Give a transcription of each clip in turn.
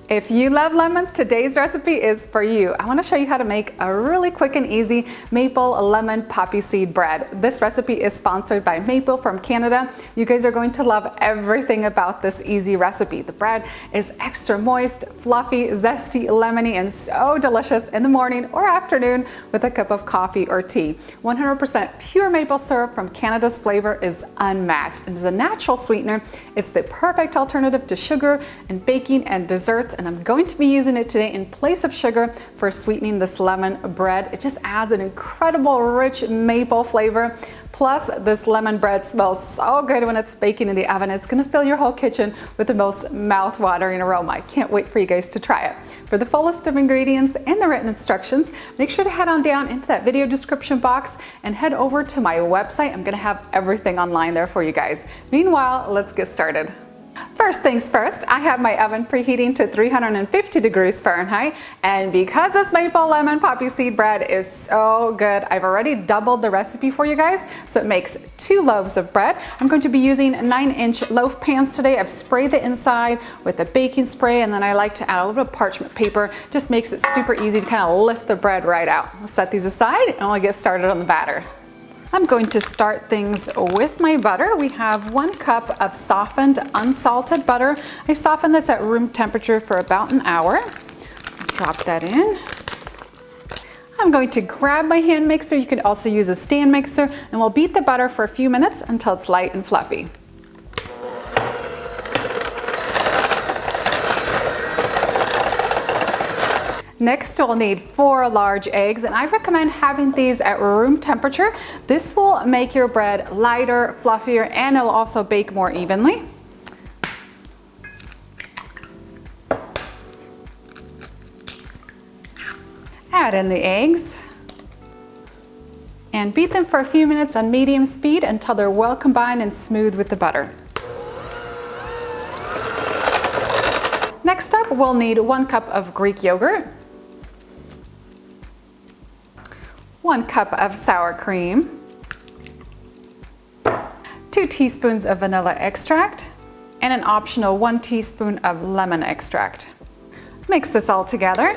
If you love lemons, today's recipe is for you. I want to show you how to make a really quick and easy maple lemon poppy seed bread. This recipe is sponsored by Maple from Canada. You guys are going to love everything about this easy recipe. The bread is extra moist, fluffy, zesty, lemony, and so delicious in the morning or afternoon with a cup of coffee or tea. 100% pure maple syrup from Canada's flavor is unmatched, and as a natural sweetener, it's the perfect alternative to sugar and baking and desserts. And I'm going to be using it today in place of sugar for sweetening this lemon bread. It just adds an incredible rich maple flavor. Plus, this lemon bread smells so good when it's baking in the oven. It's gonna fill your whole kitchen with the most mouth-watering aroma. I can't wait for you guys to try it. For the full list of ingredients and the written instructions, make sure to head on down into that video description box and head over to my website. I'm gonna have everything online there for you guys. Meanwhile, let's get started. First things first, I have my oven preheating to 350 degrees Fahrenheit, and because this maple lemon poppy seed bread is so good, I've already doubled the recipe for you guys, so it makes 2 loaves of bread. I'm going to be using 9-inch loaf pans today. I've sprayed the inside with a baking spray, and then I like to add a little bit of parchment paper. Just makes it super easy to kind of lift the bread right out. I'll set these aside and we'll get started on the batter. I'm going to start things with my butter. We have 1 cup of softened, unsalted butter. I softened this at room temperature for about an hour. Drop that in. I'm going to grab my hand mixer. You can also use a stand mixer, and we'll beat the butter for a few minutes until it's light and fluffy. Next, we'll need 4 large eggs, and I recommend having these at room temperature. This will make your bread lighter, fluffier, and it'll also bake more evenly. Add in the eggs and beat them for a few minutes on medium speed until they're well combined and smooth with the butter. Next up, we'll need 1 cup of Greek yogurt, 1 cup of sour cream, 2 teaspoons of vanilla extract, and an optional 1 teaspoon of lemon extract. Mix this all together.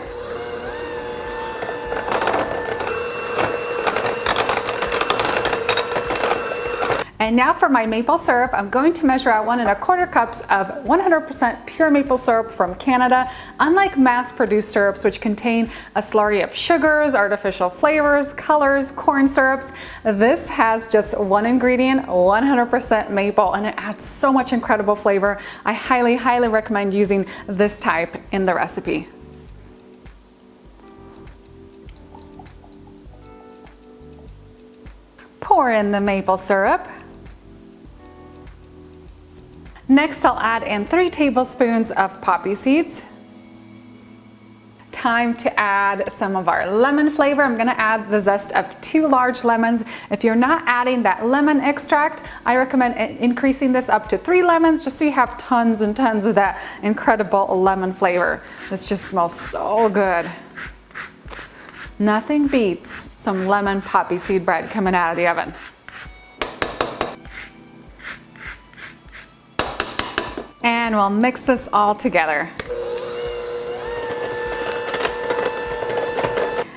And now for my maple syrup, I'm going to measure out 1 1/4 cups of 100% pure maple syrup from Canada. Unlike mass-produced syrups, which contain a slurry of sugars, artificial flavors, colors, corn syrups, this has just 1 ingredient, 100% maple, and it adds so much incredible flavor. I highly, highly recommend using this type in the recipe. Pour in the maple syrup. Next, I'll add in 3 tablespoons of poppy seeds. Time to add some of our lemon flavor. I'm gonna add the zest of 2 large lemons. If you're not adding that lemon extract, I recommend increasing this up to 3 lemons, just so you have tons and tons of that incredible lemon flavor. This just smells so good. Nothing beats some lemon poppy seed bread coming out of the oven. And we'll mix this all together.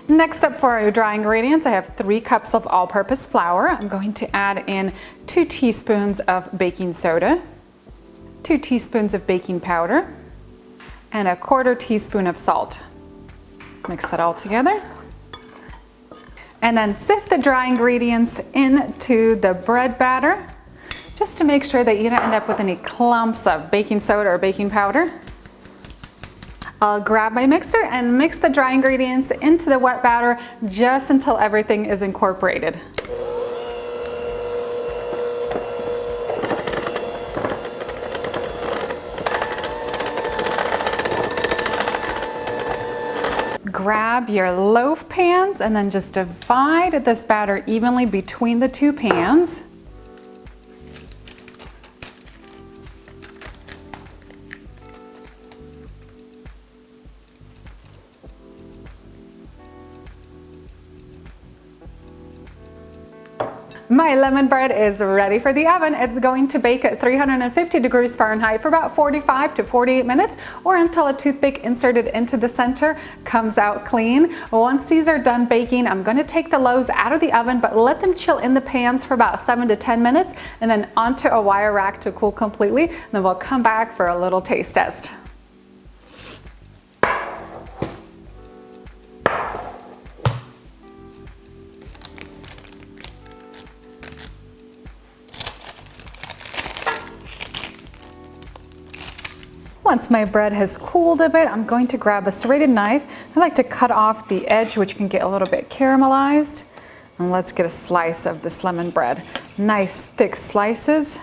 Next up for our dry ingredients, I have 3 cups of all-purpose flour. I'm going to add in 2 teaspoons of baking soda, 2 teaspoons of baking powder, and 1/4 teaspoon of salt. Mix that all together. And then sift the dry ingredients into the bread batter, just to make sure that you don't end up with any clumps of baking soda or baking powder. I'll grab my mixer and mix the dry ingredients into the wet batter just until everything is incorporated. Grab your loaf pans and then just divide this batter evenly between the 2 pans. My lemon bread is ready for the oven. It's going to bake at 350 degrees Fahrenheit for about 45 to 48 minutes, or until a toothpick inserted into the center comes out clean. Once these are done baking, I'm going to take the loaves out of the oven, but let them chill in the pans for about 7 to 10 minutes, and then onto a wire rack to cool completely. And then we'll come back for a little taste test. Once my bread has cooled a bit, I'm going to grab a serrated knife. I like to cut off the edge, which can get a little bit caramelized. And let's get a slice of this lemon bread. Nice thick slices.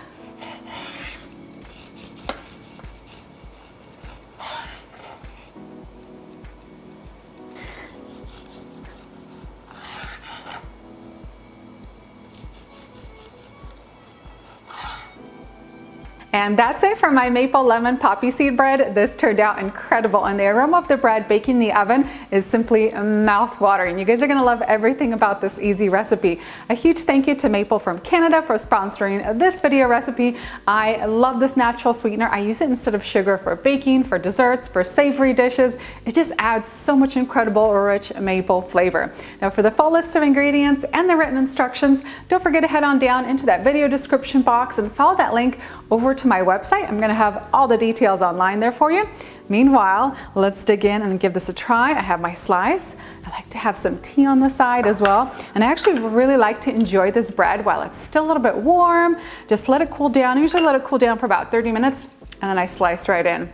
And that's it for my maple lemon poppy seed bread. This turned out incredible, and the aroma of the bread baking in the oven is simply mouth-watering. You guys are gonna love everything about this easy recipe. A huge thank you to Maple from Canada for sponsoring this video recipe. I love this natural sweetener. I use it instead of sugar for baking, for desserts, for savory dishes. It just adds so much incredible, rich maple flavor. Now for the full list of ingredients and the written instructions, don't forget to head on down into that video description box and follow that link over to my website. I'm gonna have all the details online there for you. Meanwhile, let's dig in and give this a try. I have my slice. I like to have some tea on the side as well. And I actually really like to enjoy this bread while it's still a little bit warm. Just let it cool down. I usually let it cool down for about 30 minutes, and then I slice right in.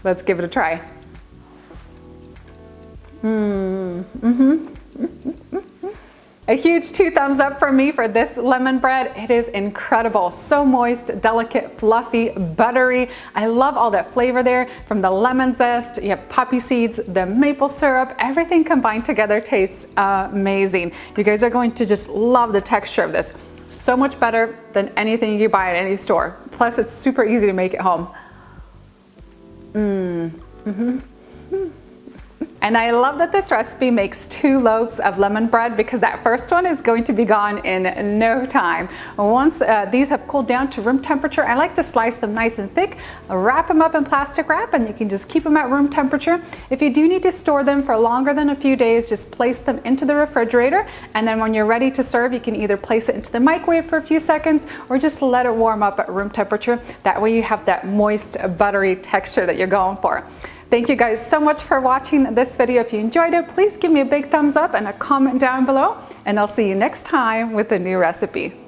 Let's give it a try. A huge 2 thumbs up from me for this lemon bread. It is incredible. So moist, delicate, fluffy, buttery. I love all that flavor there from the lemon zest. You have poppy seeds, the maple syrup, everything combined together tastes amazing. You guys are going to just love the texture of this. So much better than anything you buy at any store. Plus, it's super easy to make at home. And I love that this recipe makes 2 loaves of lemon bread, because that first one is going to be gone in no time. Once these have cooled down to room temperature, I like to slice them nice and thick, wrap them up in plastic wrap, and you can just keep them at room temperature. If you do need to store them for longer than a few days, just place them into the refrigerator, and then when you're ready to serve, you can either place it into the microwave for a few seconds or just let it warm up at room temperature. That way you have that moist, buttery texture that you're going for. Thank you guys so much for watching this video. If you enjoyed it, please give me a big thumbs up and a comment down below, and I'll see you next time with a new recipe.